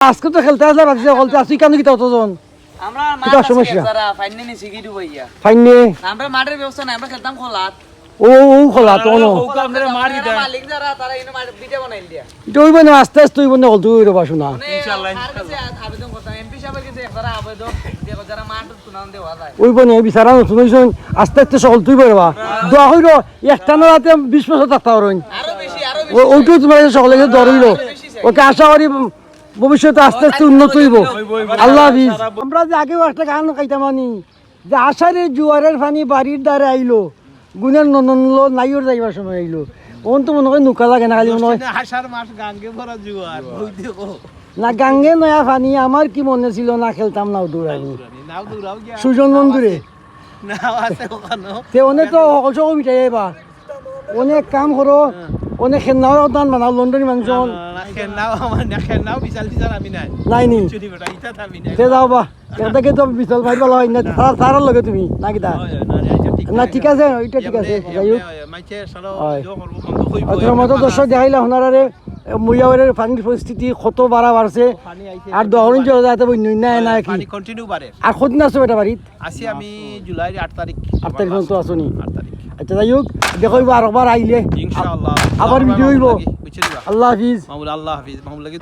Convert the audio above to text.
আজকে তো খেলতে আসলে বাচ্চা বলতে আসি কেন কি ততজন আমরা কিটা মাঠ সমস্যা? যারা ফাইনালি নিছি কি দুবাইয়া ফাইনে আমরা মাঠের ব্যবস্থা নাই আমরা খেলতাম খোলাত ও খোলা তো না আপনারা মাঠ দিতে মালিক যারা তারা ইনো মাঠ বিটা বানাইল দিয়া এটা হইব না আস্তে আস্তে হইব না হল তুই রে বাসুনা ইনশাআল্লাহ আবেদন করতাম এমপি সাহেবের কাছে একবার আবেদন দেখো যারা মাঠ তুনান দেওয়া যায় হইব না বিচারা নতুন হইছন আস্তে আস্তে সকল তুই পারবা দোয়া হইল একটা না রাতে 20 বছর থাকতে পারুন আরো বেশি ওইটু তোমার সকলে ধর হইল ওকে আশা করি ভবিষ্যতে আস্তে আস্তে উন্নত হইব আল্লাহ হাফিজ আমরা যে আগেও একটা গান গাইতাম আনি যে আষাঢ়ের জোয়ারের পানি বাড়ির দ্বারে আইলো গুণের ননলো নাইওর যাইবার সময় আইলো ওন তো মনে হয় নুকা লাগে না খালি মনে হয় আষাঢ় মাস গাঙ্গে ভরা জোয়ার ওই দেখো না গাঙ্গে নয়া পানি আমার কি মনে ছিল না খেলতাম না দৌড়ানি নাও দূরাও গিয়া সুজন মন্দিরে নাও আছে ওখানে তে অনেক তো সকল মিটাই এবার অনেক কাম করো অনেক খেলনাও দান বানাও লন্ডনী মানুষ খেলনাও আমার না খেলনাও বিশাল বিশাল আমি নাই নাই নি চুরি বেটা ইটা থামি নাই তে যাও বা এটাকে তো বিশাল ভাই বলা হয় না তারার লগে তুমি না কি না ঠিক আছে ওইটা ঠিক আছে যাই হোক মাইছে সারা হয়। জো করব বন্ধ কইব অথর মতো দর্শক দেখাইলে হনারে মুইয়াওয়ারের পানির পরিস্থিতি কত বাড়া বাড়ছে পানি আইছে আর দহরণ চলে যাতে বন্যই না না কি পানি কন্টিনিউ বাড়ে আর কদিন আসছো এটা বাড়িত আসি আমি জুলাইর 8 তারিখ 8 তারিখ পর্যন্ত আসনি 8 তারিখ আচ্ছা যাই হোক দেখো আরেকবার আইলে ইনশাআল্লাহ আবার ভিডিও হইব বুঝছি দিবা আল্লাহ হাফিজ মামুল আল্লাহ হাফিজ মামুল লাগি